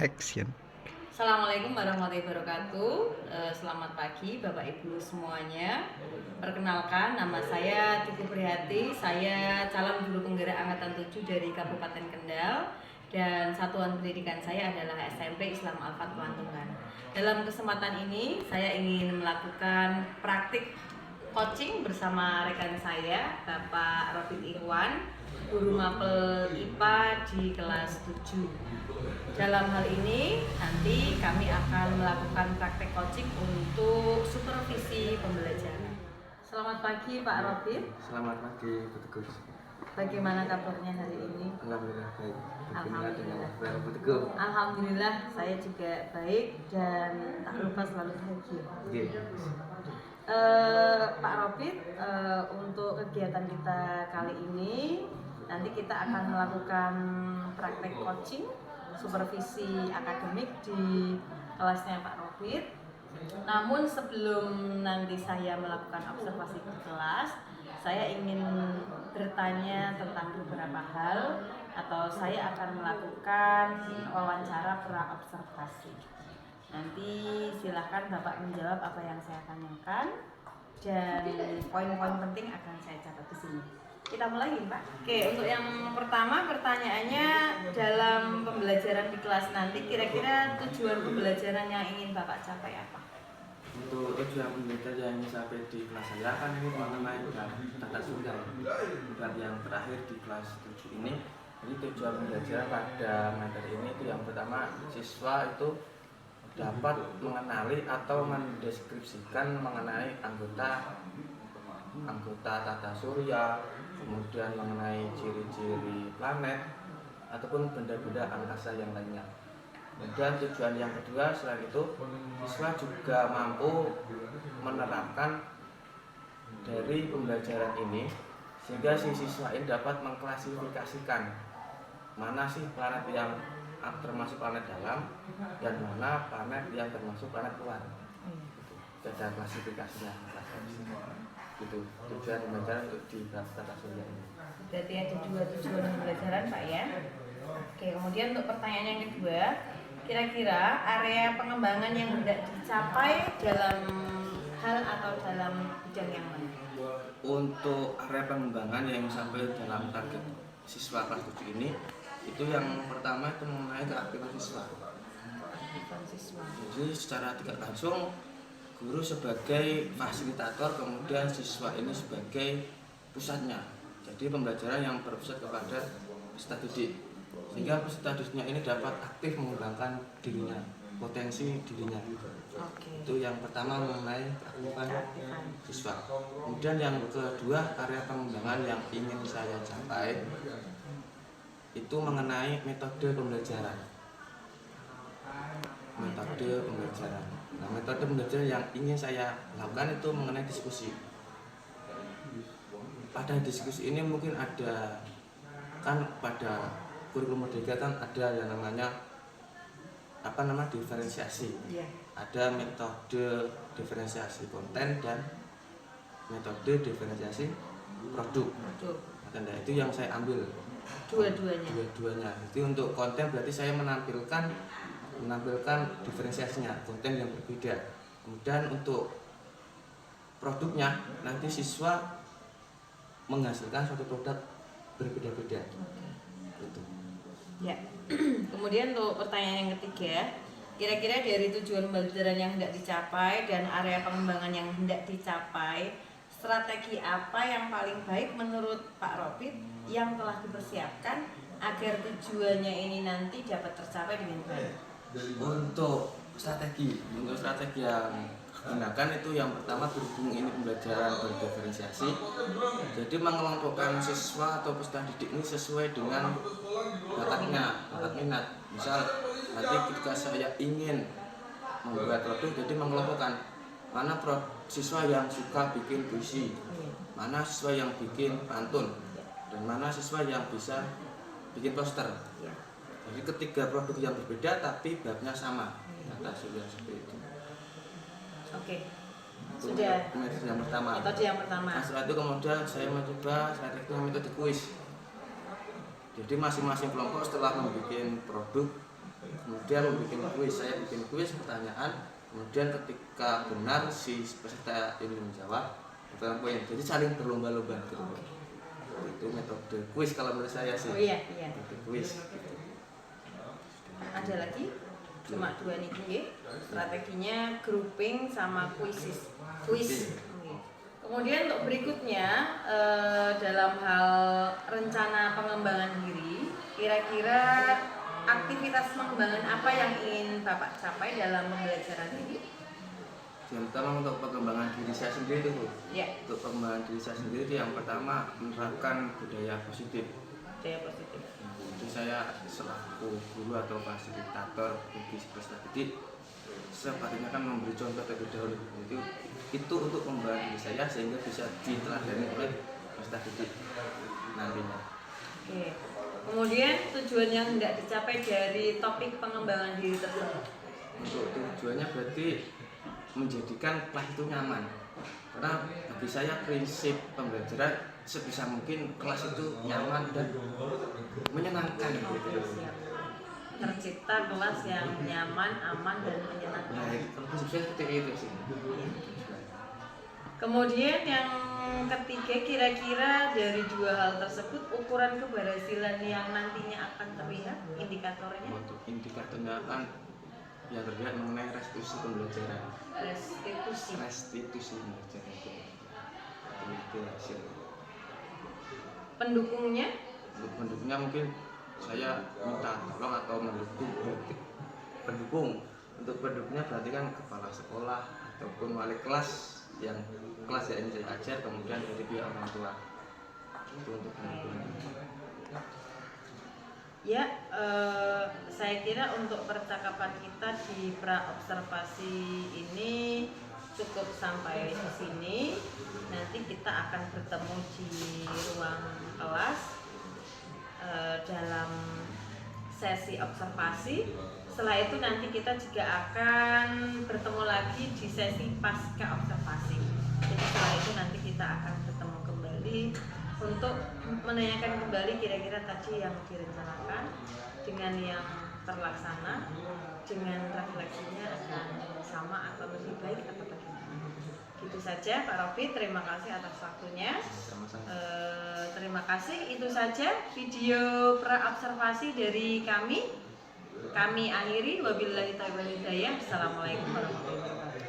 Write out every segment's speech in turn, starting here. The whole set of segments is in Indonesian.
Action. Assalamualaikum warahmatullahi wabarakatuh. Selamat pagi Bapak Ibu semuanya. Perkenalkan, nama saya Tuti Prihati. Saya calon guru penggerak angkatan 7 dari Kabupaten Kendal. Dan satuan pendidikan saya adalah SMP Islam Al-Fat Pelantungan. Dalam kesempatan ini saya ingin melakukan praktik coaching bersama rekan saya, Bapak Robin Ikhwan, guru mapel IPA di kelas 7. Dalam hal ini nanti kami akan melakukan praktek coaching untuk supervisi pembelajaran. Selamat pagi Pak Robin. Selamat pagi Bu Teguh. Bagaimana kabarnya hari ini? Alhamdulillah baik. Alhamdulillah. Bu Teguh. Alhamdulillah saya juga baik dan tak lupa selalu bahagia. Pak Robin, untuk kegiatan kita kali ini nanti kita akan melakukan praktek coaching supervisi akademik di kelasnya Pak Robin. Namun sebelum nanti saya melakukan observasi di kelas, saya ingin bertanya tentang beberapa hal, atau saya akan melakukan wawancara pra-observasi. Nanti silahkan Bapak menjawab apa yang saya tanyakan dan poin-poin penting akan saya catat di sini. Kita mulai Pak. Oke, untuk yang pertama pertanyaannya, dalam pembelajaran di kelas nanti kira-kira tujuan pembelajaran yang ingin Bapak capai apa? Untuk tujuan pembelajaran yang ingin sampai di kelas saya kan ini mengenai tata surya. Dan yang terakhir di kelas 7 ini tujuan pembelajaran pada materi ini itu yang pertama, siswa itu dapat mengenali atau mendeskripsikan mengenai anggota tata surya, kemudian mengenai ciri-ciri planet ataupun benda-benda angkasa yang lainnya. Dan tujuan yang kedua selain itu, siswa juga mampu menerapkan dari pembelajaran ini sehingga si siswa ini dapat mengklasifikasikan mana sih planet yang termasuk planet dalam dan mana planet yang termasuk planet luar. Ada klasifikasinya. Itu tujuan pembelajaran untuk di tata surya ini. Berarti ada dua tujuan pembelajaran Pak ya. Oke, kemudian untuk pertanyaan yang kedua, kira-kira area pengembangan yang hendak dicapai dalam hal atau dalam bidang yang mana? Untuk area pengembangan yang sampai dalam target siswa kelas 7 ini, itu yang pertama itu mengenai keaktifan siswa. Jadi secara tidak langsung guru sebagai fasilitator, kemudian siswa ini sebagai pusatnya. Jadi pembelajaran yang berpusat kepada peserta didik, sehingga peserta didiknya ini dapat aktif mengembangkan dirinya, potensi dirinya. Itu yang pertama mengenai keaktifan siswa. Kemudian yang kedua, area pengembangan yang ingin saya capai itu mengenai metode pembelajaran. Nah, metode pembelajaran yang ingin saya lakukan itu mengenai diskusi. Pada diskusi ini mungkin ada, kan pada kurikulum merdeka kan ada yang namanya diferensiasi. Ada metode diferensiasi konten dan metode diferensiasi produk. Nah, itu yang saya ambil dua-duanya. Jadi untuk konten berarti saya menampilkan diferensiasinya, konten yang berbeda. Kemudian untuk produknya nanti siswa menghasilkan suatu produk berbeda-beda. Gitu. Ya. Kemudian untuk pertanyaan yang ketiga, kira-kira dari tujuan pembelajaran yang hendak dicapai dan area pengembangan yang hendak dicapai, strategi apa yang paling baik menurut Pak Robin yang telah dipersiapkan agar tujuannya ini nanti dapat tercapai dengan baik? Untuk strategi yang digunakan itu yang pertama, berhubung ini pembelajaran berdiferensiasi, jadi mengelompokkan siswa atau peserta didik ini sesuai dengan bakat minat. Misal nanti ketika saya ingin membuat produk, jadi mengelompokkan mana siswa yang suka bikin puisi, mana siswa yang bikin pantun, dan mana siswa yang bisa bikin poster. Jadi ketiga produk yang berbeda tapi babnya sama. Tata surya seperti itu. Oke. Sudah. Metode yang pertama. Nah, setelah itu kemudian saya mencoba metode kuis. Jadi masing-masing kelompok setelah membuat produk kemudian bikin kuis. Saya bikin kuis pertanyaan, kemudian ketika benar si peserta ini menjawab dapat poin. Jadi saling berlomba-lomba gitu. Itu metode kuis kalau menurut saya sih. Oh iya. Metode kuis. Ada lagi? Cuma 2 nih, strateginya grouping sama kuis. Kemudian untuk berikutnya dalam hal rencana pengembangan diri, kira-kira aktivitas pengembangan apa yang ingin Bapak capai dalam pembelajaran ini? Yang pertama untuk pengembangan diri saya sendiri itu. Ya. Untuk pengembangan diri saya sendiri yang pertama menerapkan budaya positif. Budaya positif. Jadi saya selaku guru atau fasilitator bagi peserta didik sepatutnya kan memberi contoh terlebih dahulu. Itu untuk pengembangan diri saya sehingga bisa diteladani oleh peserta didik nantinya. Oke. Kemudian tujuan yang tidak dicapai dari topik pengembangan diri tersebut? Untuk tujuannya berarti menjadikan kelas itu nyaman. Karena bagi saya prinsip pembelajaran sebisa mungkin kelas itu nyaman dan menyenangkan gitu. Tercipta kelas yang nyaman, aman dan menyenangkan. Nah, prinsipnya seperti itu sih. Kemudian yang ketiga, kira-kira dari 2 hal tersebut ukuran keberhasilan yang nantinya akan terlihat indikatornya? Untuk indikatornya kan yang terlihat mengenai restitusi pembelajaran. Restitusi pembelajaran itu hasil. Pendukungnya? Untuk pendukungnya mungkin saya minta tolong atau pendukung. Untuk pendukungnya berarti kan kepala sekolah ataupun wali kelas yang kelas yang saya ajar, kemudian dari pihak orang tua. Itu untuk pendukungnya. Ya, saya kira untuk percakapan kita di pra-observasi ini cukup sampai di sini. Nanti kita akan bertemu di ruang kelas dalam sesi observasi. Setelah itu nanti kita juga akan bertemu lagi di sesi pasca observasi. Jadi setelah itu nanti kita akan bertemu kembali untuk menanyakan kembali kira-kira tadi yang direncanakan dengan yang terlaksana, dengan refleksinya akan sama atau lebih baik atau bagaimana. Gitu saja Pak Rofi, terima kasih atas waktunya. Terima kasih, itu saja video pra-observasi dari kami. Kami akhiri, wabillahi taufiq wal hidayah. Assalamualaikum warahmatullahi wabarakatuh.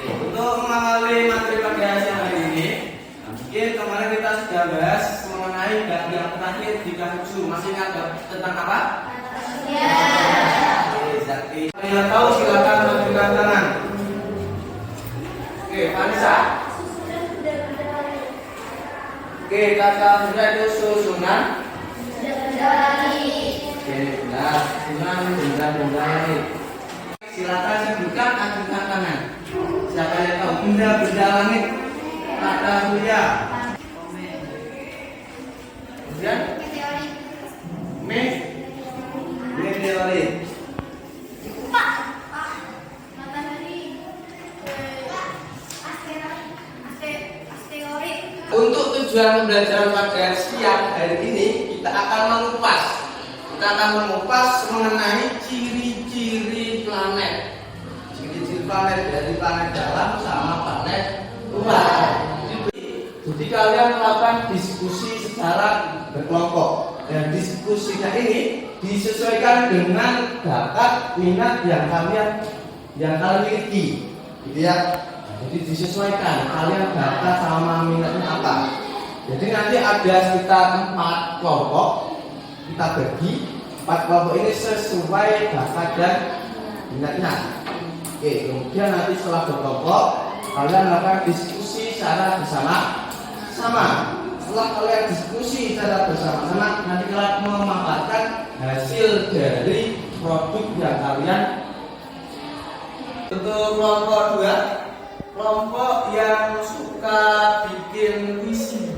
Untuk mengawali materi pada siang hari ini, mungkin kemarin kita sudah bahas mengenai bab yang terakhir di kelas 7. Masih ingat tentang apa? Ya. Oke, yang tahu silakan menunjukkan tangan. Oke, Vanessa. Oke, kata sudah itu susunan. Oke, benar. Susunan benda-benda ini. Silakan sebutkan angkat tangan. Siapa yang tahu benda-benda langit kata surya? Kemudian meteorit. Untuk tujuan pembelajaran pada siang hari ini kita akan mengupas mengenai ciri-ciri planet. Ciri-ciri planet dari planet dalam sama planet luar. Jadi kalian melakukan diskusi secara berkelompok dan diskusinya ini disesuaikan dengan bakat minat yang kalian miliki, gitu ya. Jadi disesuaikan kalian bakat sama minatnya apa. Jadi nanti ada sekitar 4 kelompok, kita bagi 4 kelompok ini sesuai bakat dan minatnya. Oke, kemudian nanti setelah berkelompok kalian melakukan diskusi secara bersama-sama. setelah kalian diskusi secara bersama-sama, nanti kalian memaparkan hasil dari produk yang kalian. Untuk kelompok 2, kelompok yang suka bikin puisi.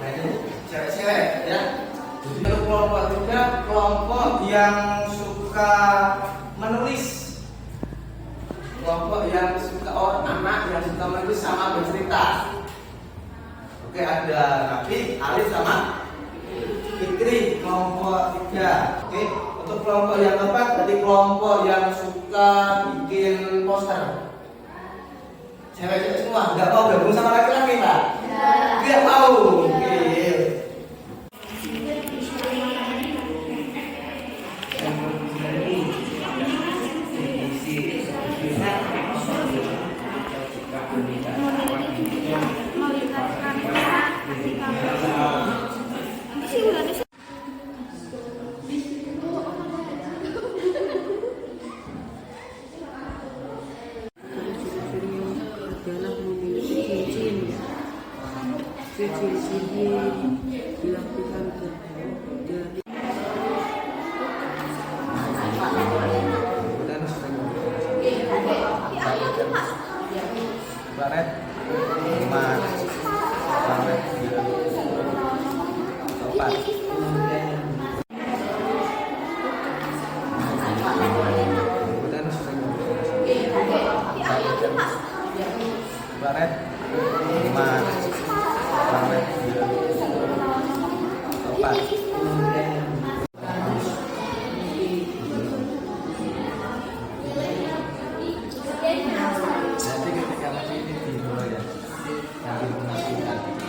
Nah ini cewek-cewek ya. Jadi untuk kelompok 3, kelompok yang suka menulis. Kelompok yang suka anak yang suka menulis sama bercerita. Oke, ada Rafi, Alif sama Fikri, kelompok 3. Oke, untuk kelompok yang keempat berarti kelompok yang suka bikin poster. Cewek-cewek semua, nggak mau gabung sama laki-laki Pak? Nggak mau. Oke. dilakukan dari planet 5 planet 4 planet 5 planet 4. Jadi ketika masih ini di bawah ya, yang dimenasikan nanti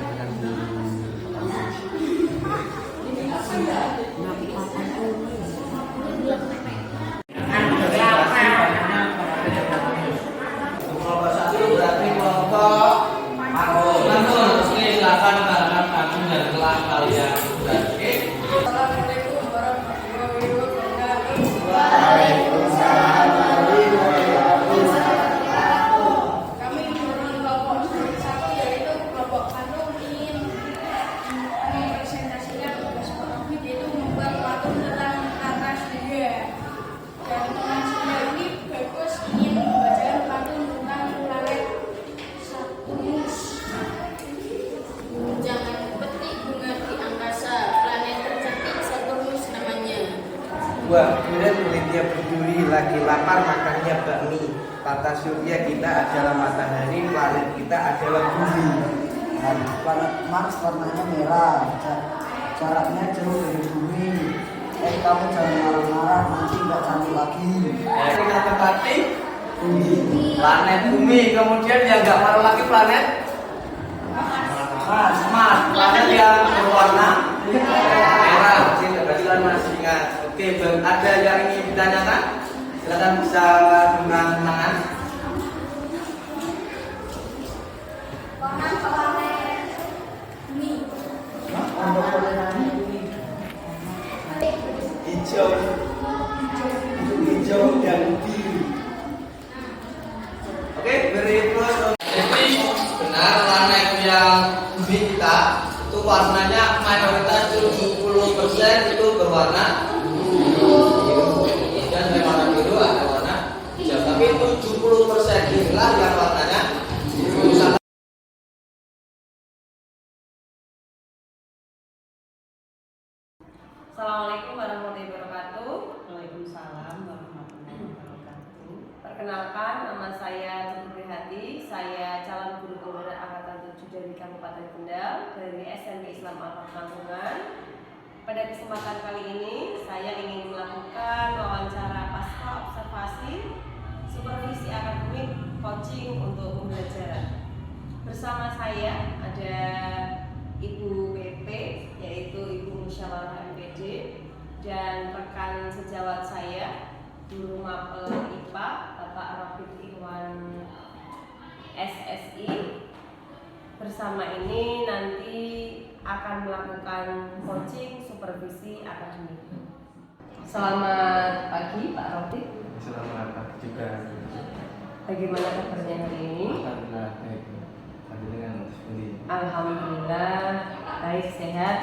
akan kelompok 1 berarti kelompok Mantul. Oke, silakan karena kamu dan kelas kalian. Oke. Assalamualaikum warahmatullahi wabarakatuh. Kami merupakan kelompok 1 yaitu kelompok pantomim. Kami presentasinya tugas praktik yaitu membuat patung tentang kata surya. Dan teman saya ini bagus ingin membacakan patung tentang planet Saturnus. Jangan petik bunga di angkasa, planet tercantik Saturnus namanya. Wah, kemudian penelitian berduri lagi lapar makannya bakmi. Tata surya kita adalah matahari, planet kita adalah bumi. Planet Mars warnanya merah, jaraknya jauh dari bumi. Kamu jangan marah-marah, nanti nggak cantik lagi. Kita tempati planet bumi. Kemudian yang nggak marah lagi planet Mars. Planet yang berwarna merah. Jadi kalian masih ingat. Oke, ada yang ingin ditanyakan? Silakan bisa dengan tangan. Warna planet bumi. Hijau dan biru. Oke, beri plus. Jadi benar planet yang bumi kita itu warnanya mayoritas 70% itu berwarna biru. Dan yang warna biru ada warna hijau. Tapi 70% inilah yang warnanya biru. Assalamualaikum warahmatullahi wabarakatuh. Waalaikumsalam warahmatullahi wabarakatuh. Perkenalkan, nama saya Cukri Hati. Saya calon guru pembina angkatan 7 dari Kabupaten Kendal dari SMP Islam Al-Fatih Lamongan. Pada kesempatan kali ini, saya ingin melakukan wawancara pasca observasi supervisi akademik coaching untuk pembelajaran. Bersama saya ada Ibu PP, yaitu Ibu Musyawarah MPD, dan rekan sejawat saya, Guru Mapel IPA, Bapak Rafiq Iwan SSI. Bersama ini nanti akan melakukan coaching supervisi akademik. Selamat pagi Pak Rafiq. Selamat pagi juga. Bagaimana kabarnya hari ini? Alhamdulillah baik. Alhamdulillah sendiri. Alhamdulillah baik, sehat.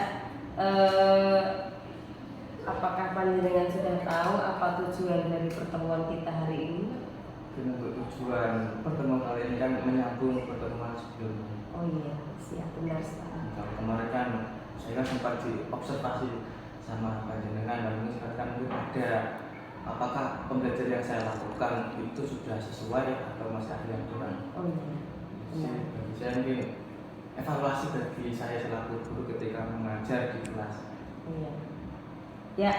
Apakah panjenengan sudah tahu apa tujuan dari pertemuan kita hari ini? Dan untuk tujuan pertemuan kali ini kan menyambung pertemuan sebelumnya. Oh iya, siap, benar sekali. Kalau kemarin kan saya kan sempat diobservasi sama panjenengan, dan ini sekarang kan mungkin ada apakah pembelajaran yang saya lakukan itu sudah sesuai atau masih ada yang kurang. Oh iya, benar. Bagi saya mungkin evaluasi bagi saya selaku guru ketika mengajar di kelas. Iya. Ya,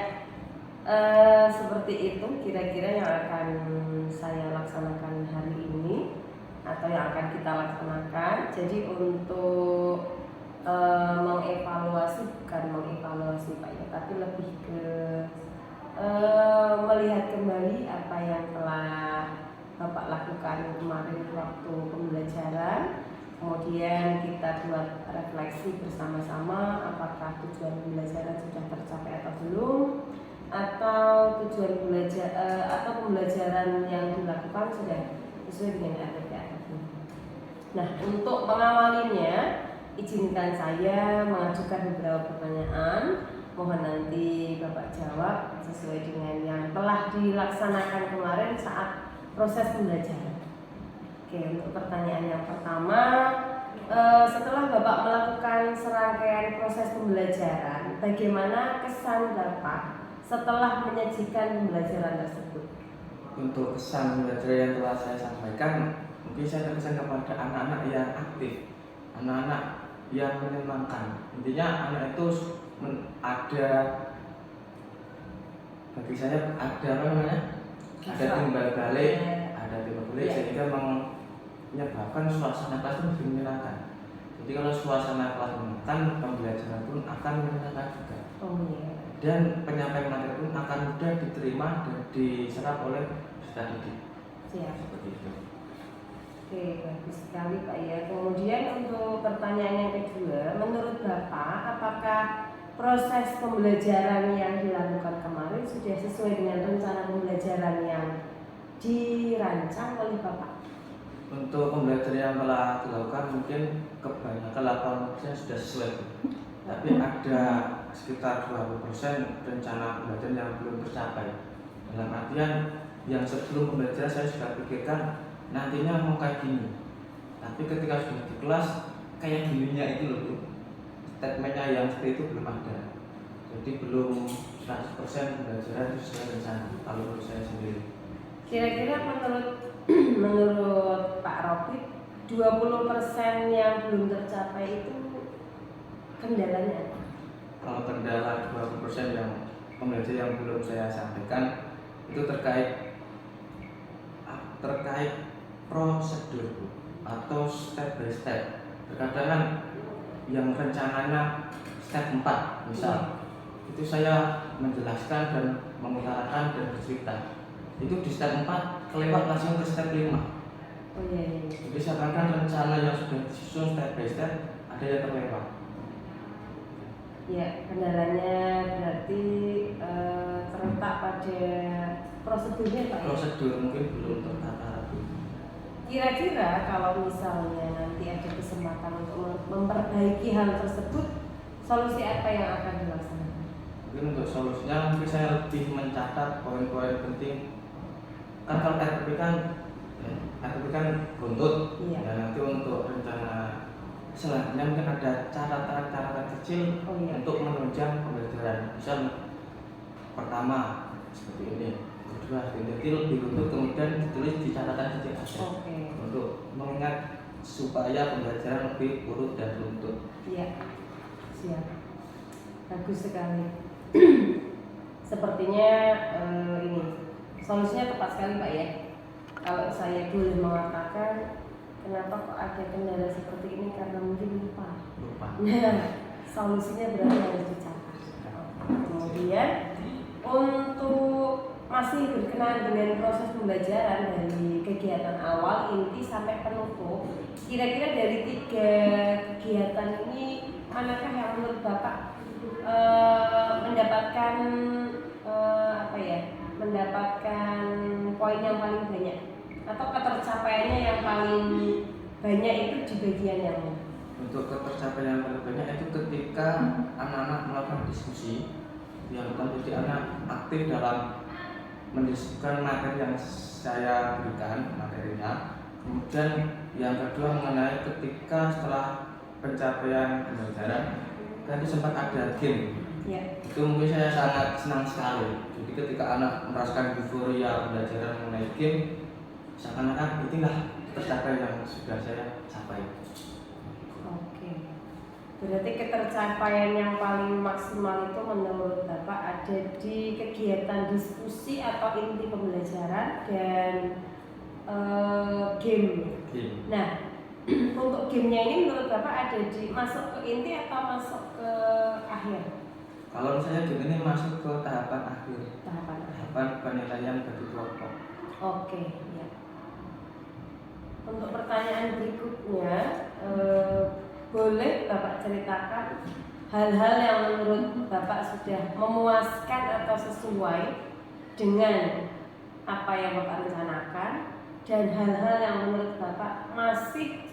seperti itu kira-kira yang akan saya laksanakan hari ini atau yang akan kita laksanakan. Jadi untuk mengevaluasi, bukan mengevaluasi Pak ya, tapi lebih ke melihat kembali apa yang telah Bapak lakukan kemarin waktu pembelajaran. Kemudian kita buat refleksi bersama-sama apakah tujuan pembelajaran sudah tercapai atau belum, atau tujuan pembelajaran yang dilakukan sudah sesuai dengan RPP. Nah, untuk mengawalinya, izinkan saya mengajukan beberapa pertanyaan. Mohon nanti Bapak jawab sesuai dengan yang telah dilaksanakan kemarin saat proses pembelajaran. Oke, untuk pertanyaan yang pertama, setelah Bapak melakukan serangkaian proses pembelajaran, bagaimana kesan Bapak setelah menyajikan pembelajaran tersebut? Untuk kesan pembelajaran yang telah saya sampaikan, mungkin saya terkesan kepada anak-anak yang aktif, anak-anak yang menyenangkan. Intinya anak itu ada, bagi saya ada apa namanya? Ada timbal balik, ada timbal balik sehingga menyebabkan suasana kelas itu lebih menyenangkan. Jadi kalau suasana kelas menyenangkan, pembelajaran pun akan menyenangkan juga. Oh iya. Dan penyampaian materi pun akan mudah diterima dan diserap oleh peserta didik. Siap. Seperti itu. Oke, bagus sekali Pak ya. Kemudian untuk pertanyaan yang kedua, menurut Bapak, apakah proses pembelajaran yang dilakukan kemarin sudah sesuai dengan rencana pembelajaran yang dirancang oleh Bapak? Untuk pembelajaran yang telah dilakukan mungkin kebanyakan 8% sudah sesuai. Tapi ada sekitar 20% rencana pembelajaran yang belum tercapai. Dalam artian yang sebelum pembelajaran saya sudah pikirkan nantinya mau kayak gini. Tapi ketika sudah di kelas kayak gininya itu loh, statementnya yang seperti itu belum ada. Jadi belum 100% pembelajaran itu sesuai rencana kalau menurut saya sendiri. Kira-kira menurut Pak Rofi, 20% yang belum tercapai itu kendalanya apa? Kalau kendala 20% yang pembelajaran yang belum saya sampaikan itu terkait prosedur atau step by step. Terkadang kan yang rencananya step 4 misal, itu saya menjelaskan dan mengutarakan dan bercerita. Itu di step 4 kelewat langsung ke step 5. Oh iya. Jadi seakan-akan rencana yang sudah disusun step by step ada yang terlewat. Ya, kendalanya berarti terletak pada prosedurnya Pak ya? Prosedur mungkin belum tertata. Kira-kira kalau misalnya nanti ada kesempatan untuk memperbaiki hal tersebut, solusi apa yang akan dilaksanakan? Mungkin untuk solusinya mungkin saya lebih mencatat poin-poin penting. Kan kalau RPP kan buntut. Iya. Ya nanti untuk rencana selanjutnya mungkin ada catatan-catatan kecil untuk menunjang pembelajaran. Misal pertama seperti ini, kedua detail diruntut kemudian ditulis di catatan kecil aja. Oke. Untuk mengingat supaya pembelajaran lebih urut dan runtut. Iya, siap. Bagus sekali. Sepertinya ini solusinya tepat sekali Pak ya. Kalau saya boleh mengatakan, kenapa kok ada kendala seperti ini, karena mungkin lupa. Nah, solusinya berarti harus dicatat. Kemudian untuk masih berkenaan dengan proses pembelajaran dari kegiatan awal, inti sampai penutup, kira-kira dari 3 kegiatan ini manakah yang menurut Bapak mendapatkan mendapatkan poin yang paling banyak? atau ketercapaiannya yang paling banyak itu di bagian yang mana? Untuk ketercapaian yang paling banyak itu ketika anak-anak melakukan diskusi. Yang pertama, jadi anak aktif dalam mendiskusikan materi yang saya berikan materinya. Kemudian yang kedua mengenai ketika setelah pencapaian pembelajaran kan itu sempat ada game. Ya. Itu mungkin saya sangat senang sekali. Jadi ketika anak merasakan euforia pembelajaran mengenai game, seakan-akan inilah tercapai yang sudah saya capai. Oke. Berarti ketercapaian yang paling maksimal itu menurut Bapak ada di kegiatan diskusi atau inti pembelajaran dan game. Nah, untuk gamenya ini menurut Bapak ada di masuk ke inti atau masuk ke akhir? Kalau misalnya game ini masuk ke tahapan akhir, Tahapan penilaian bagi kelompok. Oke, ya. Untuk pertanyaan berikutnya, boleh Bapak ceritakan hal-hal yang menurut Bapak sudah memuaskan atau sesuai dengan apa yang Bapak rencanakan, dan hal-hal yang menurut Bapak masih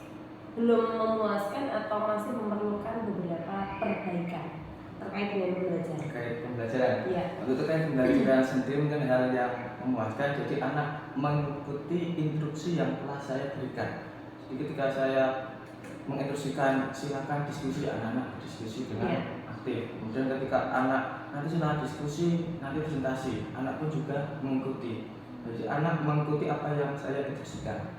belum memuaskan atau masih memerlukan beberapa perbaikan terkait dengan pembelajaran. Terkait pembelajaran. Iya. Untuk terkait pembelajaran sendiri mungkin hal yang memuaskan. Jadi anak mengikuti instruksi yang telah saya berikan. Jadi ketika saya menginstruksikan silakan diskusi, anak-anak diskusi dengan aktif. Kemudian ketika anak nanti setelah diskusi nanti presentasi, anak pun juga mengikuti. Jadi anak mengikuti apa yang saya instruksikan.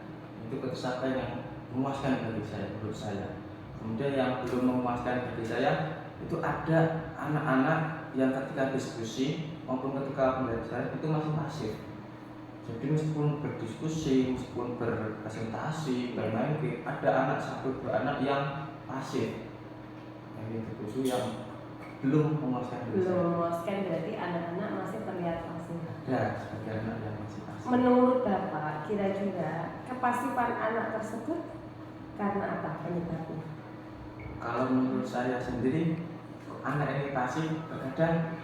Itu ketercapaian yang memuaskan bagi saya, menurut saya. Kemudian yang belum memuaskan bagi saya itu ada anak-anak yang ketika diskusi maupun ketika pembelajaran itu masih pasif. Jadi meskipun berdiskusi, meskipun berpresentasi, bermain game, ada satu dua anak yang pasif. Yang itu yang belum memuaskan. Belum memuaskan berarti anak-anak masih terlihat pasif. Ada sebagian anak yang masih pasif. Menurut Bapak, kira-kira kepasifan anak tersebut karena apa penyebabnya? Kalau menurut saya sendiri, anak ini pasif, terkadang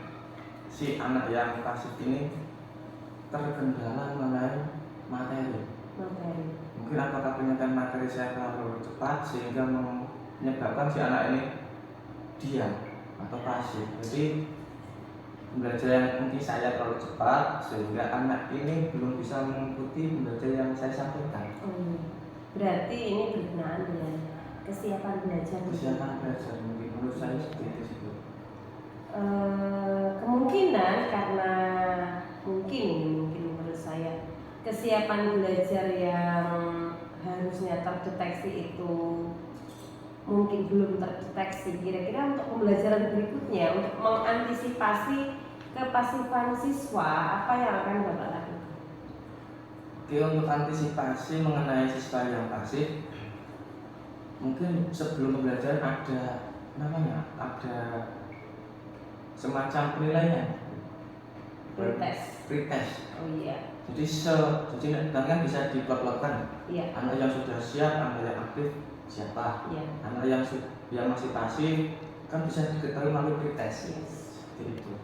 si anak yang pasif ini terkendala mengenai materi. Mungkin apakah penyampaian materi saya terlalu cepat sehingga menyebabkan si anak ini diam atau pasif. Jadi pembelajaran mungkin saya terlalu cepat sehingga anak ini belum bisa mengikuti pembelajaran yang saya sampaikan. Berarti ini berkenaan dengan kesiapan belajar. Kesiapan belajar mungkin menurut saya seperti itu. Kemungkinan karena mungkin menurut saya kesiapan belajar yang harusnya terdeteksi itu mungkin belum terdeteksi. Kira-kira untuk pembelajaran berikutnya untuk mengantisipasi kepasifan siswa apa yang akan Bapak lakukan? Oke, untuk antisipasi mengenai siswa yang pasif, mungkin sebelum pembelajaran ada semacam penilaian. Pretest. Oh iya. Jadi kan bisa diplot-plotkan. Iya. Anak yang sudah siap, anak yang aktif siapa? Iya. Anak yang masih pasif kan bisa diketahui melalui pretest. Seperti itu.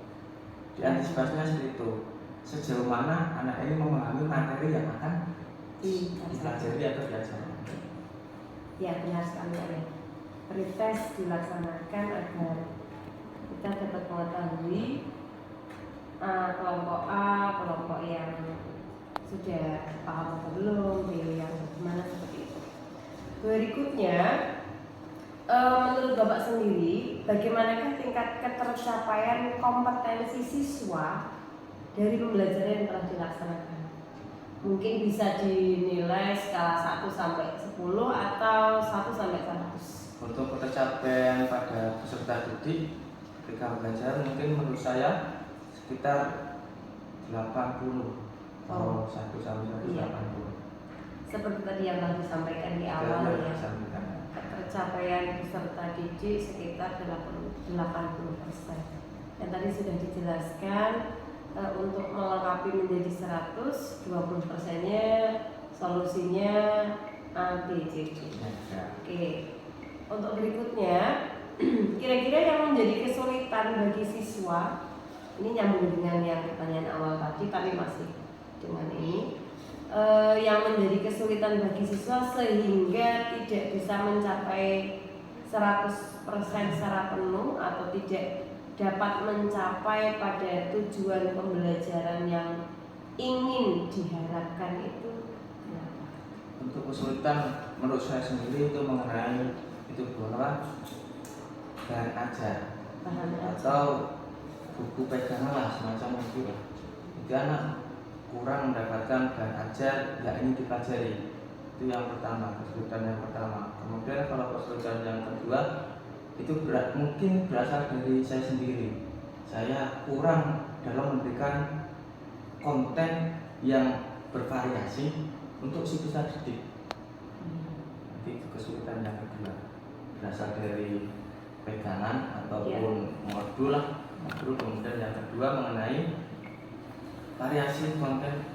Diantisipasinya seperti itu. Sejauh mana anak ini memahami materi yang akan dipelajari atau diajarkan. Ya, benar sekali ya. Pretest dilaksanakan agar kita dapat mengetahui kelompok A, kelompok yang sudah paham atau belum, B yang bagaimana seperti itu. Berikutnya, menurut Bapak sendiri, bagaimanakah tingkat ketercapaian kompetensi siswa dari pembelajaran yang telah dilaksanakan? Mungkin bisa dinilai skala 1 sampai 10 atau 1 sampai 100. Untuk ketercapaian pada peserta didik ketika belajar mungkin menurut saya sekitar 80 atau 1 sampai 180. Seperti tadi yang telah disampaikan di awal ya. Ketercapaian peserta didik sekitar 80%. Dan tadi sudah dijelaskan untuk melengkapi menjadi 100, 20%-nya solusinya A, B, C, D. Oke. Untuk berikutnya, kira-kira yang menjadi kesulitan bagi siswa, ini nyambung dengan yang pertanyaan awal tadi, tapi masih dengan ini, yang menjadi kesulitan bagi siswa sehingga tidak bisa mencapai 100% secara penuh atau tidak dapat mencapai pada tujuan pembelajaran yang ingin diharapkan itu? Untuk kesulitan menurut saya sendiri itu mengenai itu bahwa bahan ajar atau buku pegangan lah semacam itu lah. Jadi anak kurang mendapatkan bahan ajar yang ingin dipelajari. Itu yang pertama, kesulitan yang pertama. Kemudian kalau kesulitan yang kedua itu mungkin berasal dari saya sendiri. Saya kurang dalam memberikan konten yang bervariasi untuk si peserta didik. Nanti itu kesulitan yang kedua berasal dari pegangan ataupun modul lah. Modul. Kemudian yang kedua mengenai variasi konten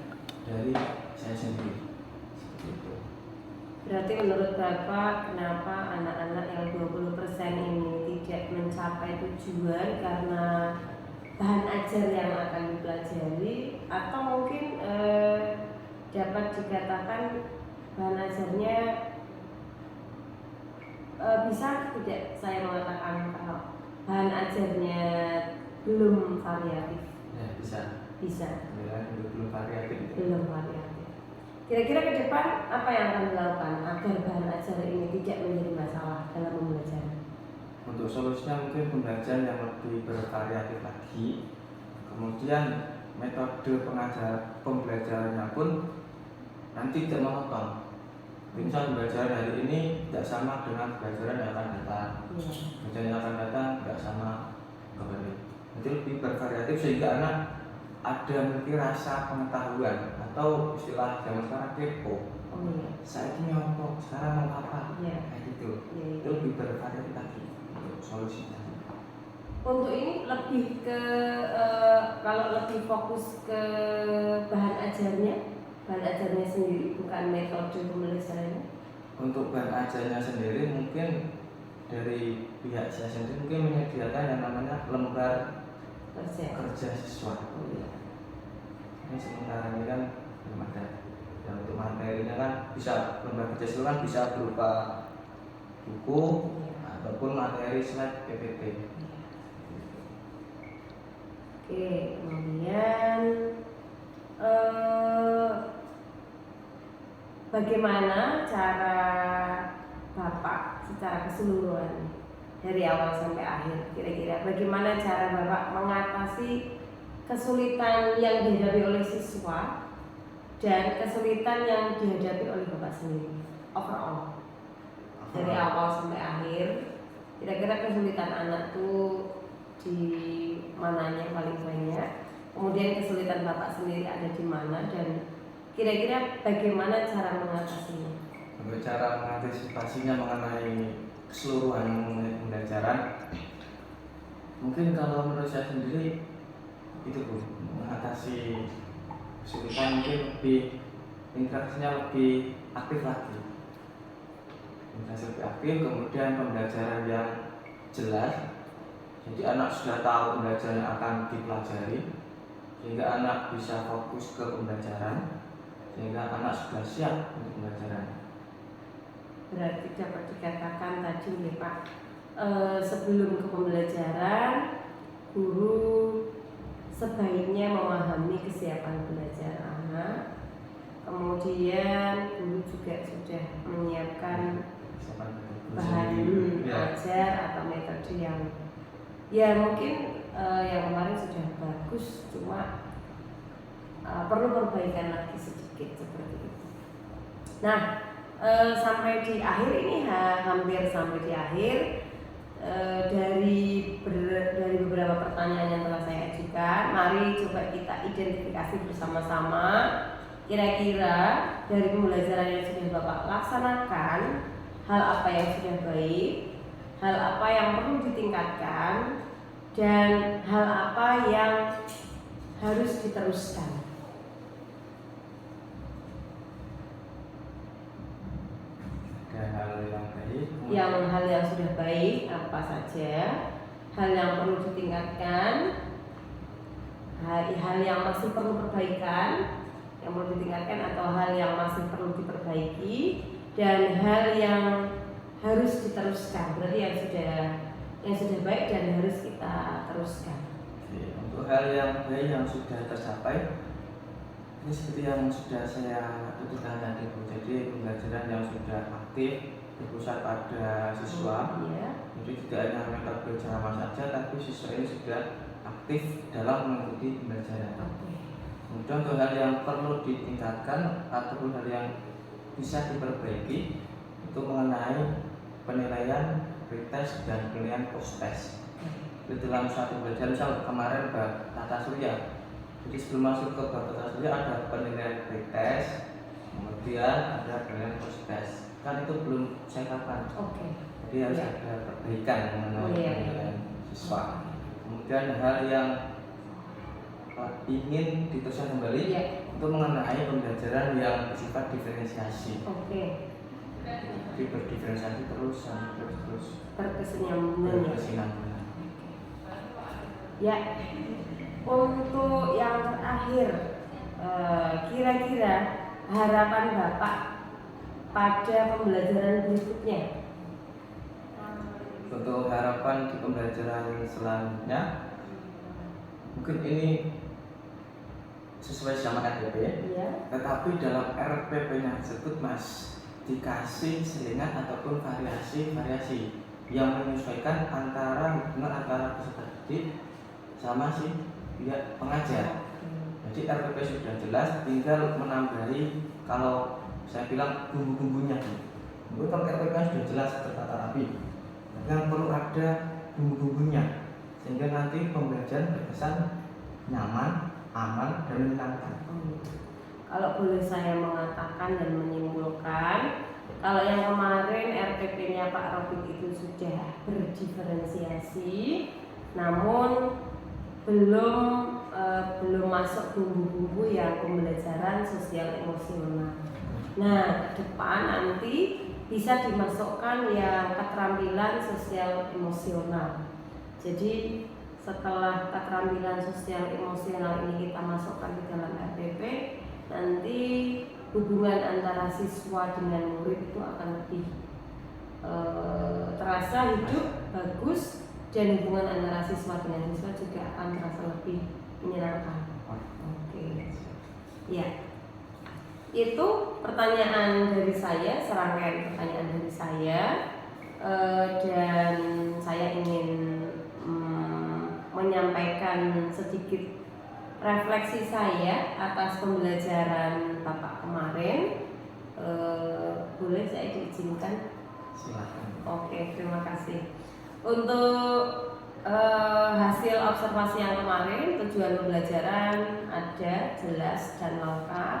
dari saya sendiri. Berarti menurut Bapak, kenapa anak-anak yang 20% ini tidak mencapai tujuan karena bahan ajar yang akan dipelajari, atau mungkin dapat dikatakan bahan ajarnya bisa tidak saya mengatakan kalau bahan ajarnya belum variatif? Ya, bisa. Bisa. Ya, belum variatif. Belum variatif. Kira-kira ke depan apa yang akan dilakukan agar bahan ajar ini tidak menjadi masalah dalam pembelajaran? Untuk solusinya mungkin pembelajaran yang lebih bervariatif lagi. Kemudian metode pembelajarannya pun nanti tidak monoton. Misal pembelajaran hari ini tidak sama dengan pembelajaran yang akan datang. Pembelajaran yang akan datang tidak sama kembali. Nanti lebih bervariatif sehingga anak ada memiliki rasa pengetahuan atau istilah zaman sekarang kepo. Saya ini apa? Sekarang mau apa? Kayak gitu. Itu lebih bervariatif lagi untuk solusinya. Untuk ini lebih ke kalau lebih fokus ke bahan ajarnya sendiri, bukan metode pembelajarannya. Untuk bahan ajarnya sendiri mungkin dari pihak saya sendiri mungkin menyediakan yang namanya lembar kerja siswa. Ini sementara ini kan belum ada. Dan untuk materinya kan bisa lembar kerja siswa kan bisa berupa buku ataupun materi slide PPT. Oke, kemudian bagaimana cara Bapak secara keseluruhan dari awal sampai akhir, kira-kira bagaimana cara Bapak mengatasi kesulitan yang dihadapi oleh siswa dan kesulitan yang dihadapi oleh Bapak sendiri overall dari awal sampai akhir, kira-kira kesulitan anak tuh di mananya paling banyak, kemudian kesulitan Bapak sendiri ada di mana, dan kira-kira bagaimana cara mengatasinya? Untuk cara mengantisipasinya mengenai keseluruhan pembelajaran, mungkin kalau menurut saya sendiri itu Bu, mengatasi kesulitan mungkin lebih interaksinya lebih aktif lagi. Interaksi lebih aktif, kemudian pembelajaran yang jelas. Jadi anak sudah tahu pembelajaran yang akan dipelajari, sehingga anak bisa fokus ke pembelajaran, sehingga anak sudah siap untuk pembelajaran. Berarti dapat dikatakan tadi nih Pak, sebelum ke pembelajaran, guru sebaiknya memahami kesiapan belajar anak. Kemudian guru juga sudah menyiapkan bahan ajar atau metode yang ya mungkin yang kemarin sudah bagus, cuma perlu perbaikan lagi sedikit seperti itu. Nah, sampai di akhir ini hampir sampai di akhir, dari beberapa pertanyaan yang telah saya ajukan, mari coba kita identifikasi bersama-sama kira-kira dari pembelajaran yang sudah Bapak laksanakan, hal apa yang sudah baik, hal apa yang perlu ditingkatkan, dan hal apa yang harus diteruskan. Hal yang sudah baik apa saja, hal yang perlu ditingkatkan, hal yang masih perlu perbaikan, yang perlu ditingkatkan atau hal yang masih perlu diperbaiki, dan hal yang harus diteruskan. Berarti yang sudah baik dan harus kita teruskan. Oke, untuk hal yang baik yang sudah tercapai, ini seperti yang sudah saya tuturkan tadi Bu. Jadi pembelajaran yang sudah aktif berpusat pada siswa. Ya. Jadi tidak hanya metode ceramah saja, tapi siswa ini sudah aktif dalam mengikuti pembelajaran. Kemudian untuk hal yang perlu ditingkatkan ataupun hal yang bisa diperbaiki itu mengenai penilaian pretest dan penilaian post test. Di dalam suatu pembelajaran, misal kemarin bab tata surya. Jadi sebelum masuk ke bab tata surya ada penilaian pretest, kemudian ada penilaian post test. Kan itu belum saya katakan. Jadi harus ada perbaikan mengenai penilaian siswa. Kemudian hal yang ingin diteruskan kembali itu mengenai pembelajaran yang bersifat diferensiasi. Jadi berdiferensiasi terus berkesinambungan. Ya, untuk yang terakhir, kira-kira harapan Bapak pada pembelajaran berikutnya? Untuk harapan di pembelajaran selanjutnya, mungkin ini sesuai sama RPP, tetapi dalam RPP-nya tersebut Mas dikasih selingan ataupun variasi yang menyesuaikan hubungan antara peserta didik sama si pihak pengajar. Jadi RPP sudah jelas, tinggal menambahi kalau saya bilang bumbu-bumbunya. Mungkin kalau RPP sudah jelas tertata rapi, yang perlu ada bumbu-bumbunya sehingga nanti pembelajaran berkesan nyaman, aman, dan menyenangkan. Kalau boleh saya mengatakan dan menyimpulkan, kalau yang kemarin RPP-nya Pak Robin itu sudah berdiferensiasi, namun belum masuk bumbu-bumbu yang pembelajaran sosial emosional. Nah, ke depan nanti bisa dimasukkan yang keterampilan sosial emosional. Jadi setelah keterampilan sosial emosional ini kita masukkan ke dalam RPP, nanti hubungan antara siswa dengan murid itu akan lebih terasa hidup, bagus, dan hubungan antara siswa dengan siswa juga akan terasa lebih menyenangkan. Ya, itu pertanyaan dari saya, serangkaian pertanyaan dari saya, dan saya ingin menyampaikan sedikit refleksi saya atas pembelajaran Bapak kemarin. Boleh saya diizinkan? Silakan. Oke, terima kasih. Untuk hasil observasi yang kemarin, tujuan pembelajaran ada jelas dan lengkap.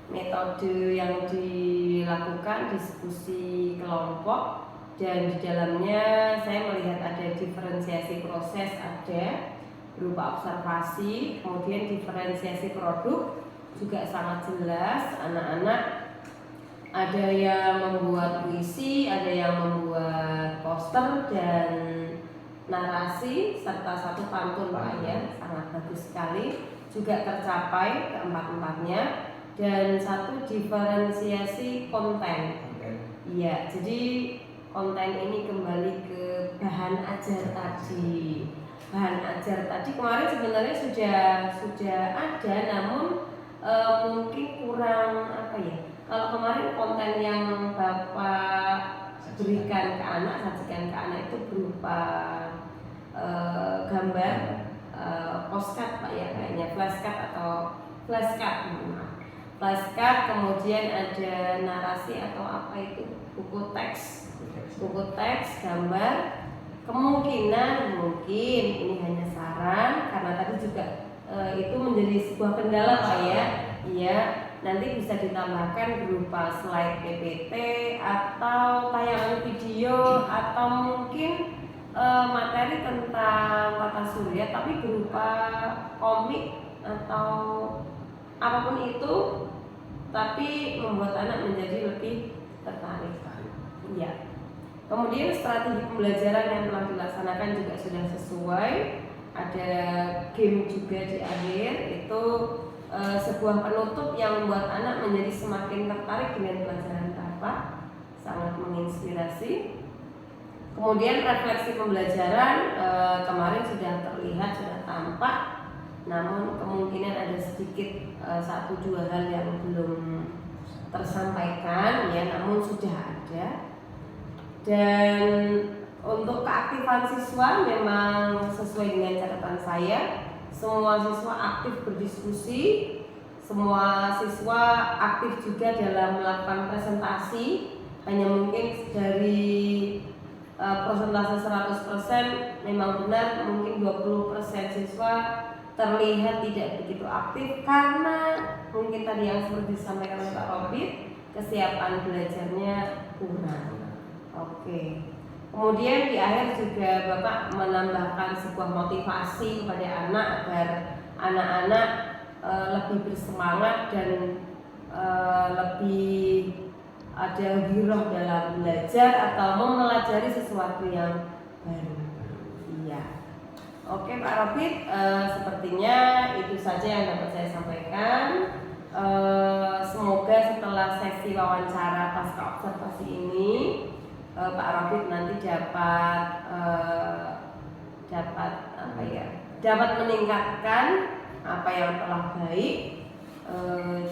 Metode yang dilakukan diskusi kelompok, dan di dalamnya saya melihat ada diferensiasi proses, ada berupa observasi, kemudian diferensiasi produk juga sangat jelas. Anak-anak ada yang membuat puisi, ada yang membuat poster dan narasi, serta satu pantun Pak ya, sangat bagus sekali, juga tercapai keempat-empatnya. Dan satu diferensiasi konten. Iya, jadi konten ini kembali ke bahan ajar tadi. Bahan ajar tadi kemarin sebenarnya sudah ada, namun mungkin kurang apa ya. Kalau kemarin konten yang Bapak berikan ke anak, sajikan ke anak itu berupa gambar postcard Pak ya, kayaknya flashcard atau flashcard, kemudian ada narasi atau apa itu, buku teks, gambar. Kemungkinan mungkin ini hanya saran karena tadi juga itu menjadi sebuah kendala Pak ya. Iya, nanti bisa ditambahkan berupa slide PPT atau tayangan video atau mungkin materi tentang tata surya tapi berupa komik atau apapun itu, tapi membuat anak menjadi lebih tertarik. Iya. Kemudian strategi pembelajaran yang telah dilaksanakan juga sudah sesuai. Ada game juga di akhir, itu sebuah penutup yang membuat anak menjadi semakin tertarik dengan pelajaran apa, sangat menginspirasi. Kemudian refleksi pembelajaran kemarin sudah terlihat, sudah tampak, namun kemungkinan ada sedikit 1-2 hal yang belum tersampaikan ya, namun sudah ada. Dan untuk keaktifan siswa memang sesuai dengan catatan saya, semua siswa aktif berdiskusi, semua siswa aktif juga dalam melakukan presentasi. Hanya mungkin dari persentase 100% memang benar, mungkin 20% siswa terlihat tidak begitu aktif karena mungkin tadi yang seperti disampaikan oleh Pak Robit, kesiapan belajarnya kurang. Oke. Kemudian di akhir juga Bapak menambahkan sebuah motivasi kepada anak agar anak-anak lebih bersemangat dan lebih ada giroh dalam belajar atau mempelajari sesuatu yang baru. Iya. Oke Pak Robit, sepertinya itu saja yang dapat saya sampaikan. Semoga setelah sesi wawancara pasca observasi ini Pak Robit nanti dapat meningkatkan apa yang telah baik.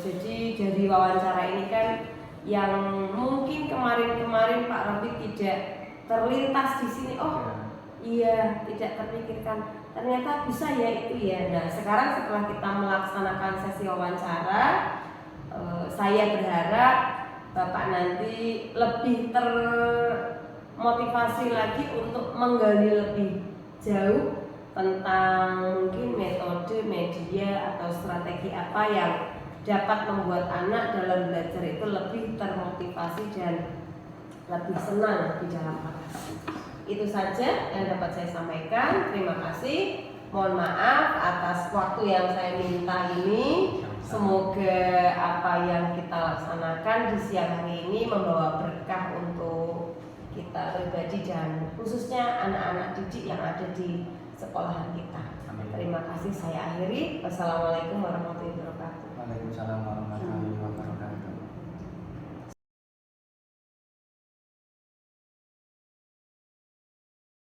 Jadi dari wawancara ini kan yang mungkin kemarin Pak Robit tidak terlintas di sini, iya, tidak terpikirkan, ternyata bisa ya itu ya. Nah sekarang setelah kita melaksanakan sesi wawancara, saya berharap Bapak nanti lebih termotivasi lagi untuk menggali lebih jauh tentang mungkin metode, media atau strategi apa yang dapat membuat anak dalam belajar itu lebih termotivasi dan lebih senang di dalam kelas. Itu saja yang dapat saya sampaikan. Terima kasih. Mohon maaf atas waktu yang saya minta ini. Semoga apa yang kita laksanakan di siang hari ini membawa berkah untuk kita pribadi dan khususnya anak-anak didik yang ada di sekolahan kita. Terima kasih, saya akhiri. Wassalamualaikum warahmatullahi wabarakatuh. Waalaikumsalam warahmatullahi wabarakatuh.